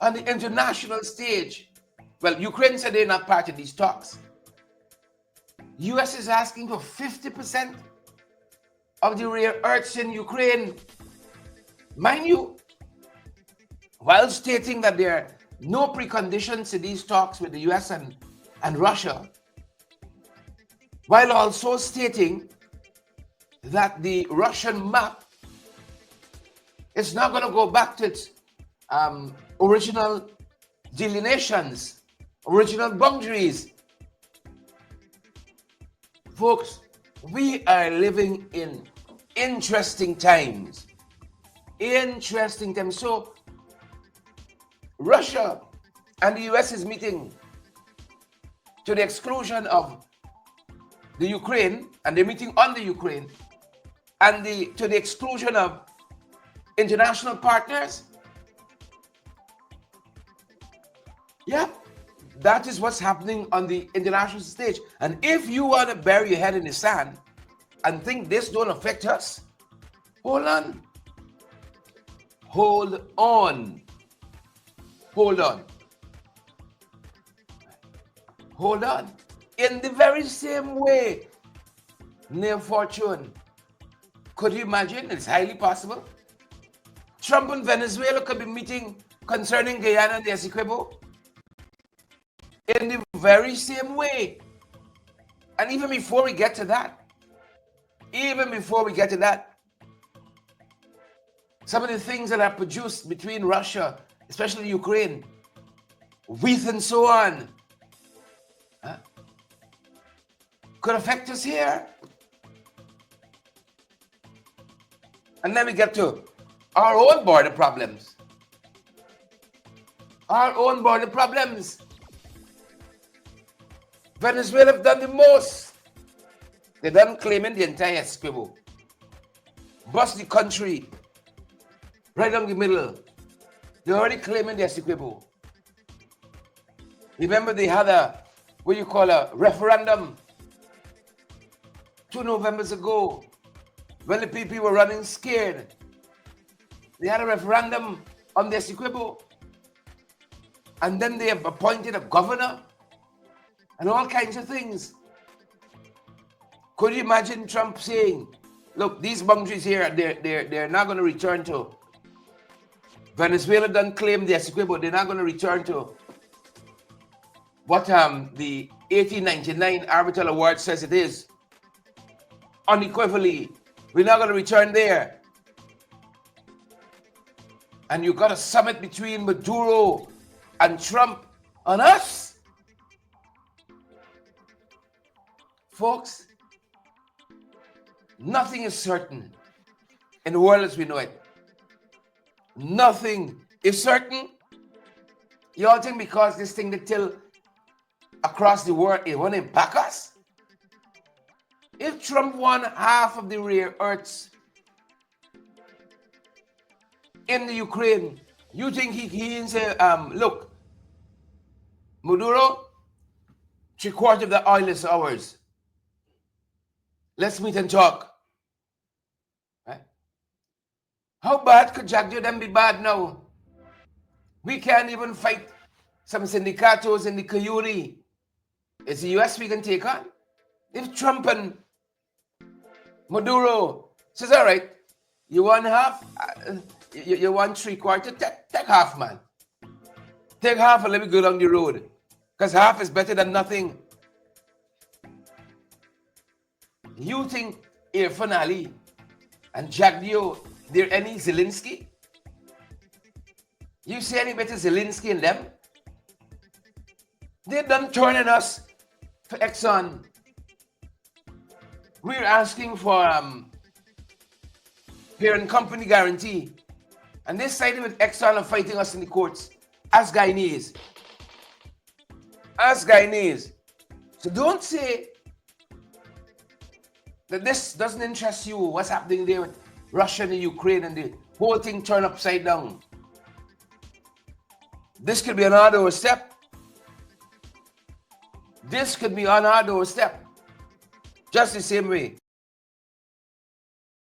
on the international stage. Well, Ukraine said they're not part of these talks. US is asking for 50% of the rare earths in Ukraine. Mind you, while stating that there are no preconditions to these talks with the US and Russia, while also stating that the Russian map is not going to go back to its original delineations, original boundaries. Folks, we are living in interesting times. Interesting times. So, Russia and the US is meeting to the exclusion of the Ukraine, and they're meeting on the Ukraine, and to the exclusion of international partners. Yeah, that is what's happening on the international stage. And if you want to bury your head in the sand and think this don't affect us, hold on. Hold on. Hold on. Hold on. In the very same way, near fortune, could you imagine? It's highly possible. Trump and Venezuela could be meeting concerning Guyana and the Essequibo in the very same way. And even before we get to that, some of the things that are produced between Russia, especially Ukraine, wheat and so on, could affect us here. And then we get to our own border problems. Our own border problems. Venezuela have done the most. They done claiming the entire Essequibo. Bust the country right down the middle. They're already claiming the Essequibo. Remember they had a referendum 2 Novembers ago when the people were running scared. They had a referendum on the Essequibo. And then they have appointed a governor and all kinds of things. Could you imagine Trump saying, look, these boundaries here, they're not going to return to. Venezuela done claim the Essequibo, they're not going to return to what the 1899 Arbitral Award says it is. Unequivocally, we're not going to return there. And you got a summit between Maduro and Trump on us. Folks, nothing is certain in the world as we know it. Nothing is certain. You all think because this thing that till across the world, it won't impact us? If Trump won half of the rare earths in the Ukraine, you think he can say, look, Maduro, 3/4 of the oil is ours. Let's meet and talk. Right? How bad could Jack Joe them be bad now? We can't even fight some syndicatos in the Coyote. It's the US we can take on. If Trump and Maduro says, all right, you want half, you want 3/4, take half, man. Take half and let me go down the road. Because half is better than nothing. You think Irfan Ali and Jagdio, they're any Zelensky? You see any better Zelensky in them? They're done turning us for Exxon. We're asking for parent company guarantee. And they're siding with Exxon and fighting us in the courts as Guyanese. As Guyanese. So don't say that this doesn't interest you, what's happening there with Russia and Ukraine and the whole thing turned upside down. This could be another doorstep. This could be another doorstep. Just the same way.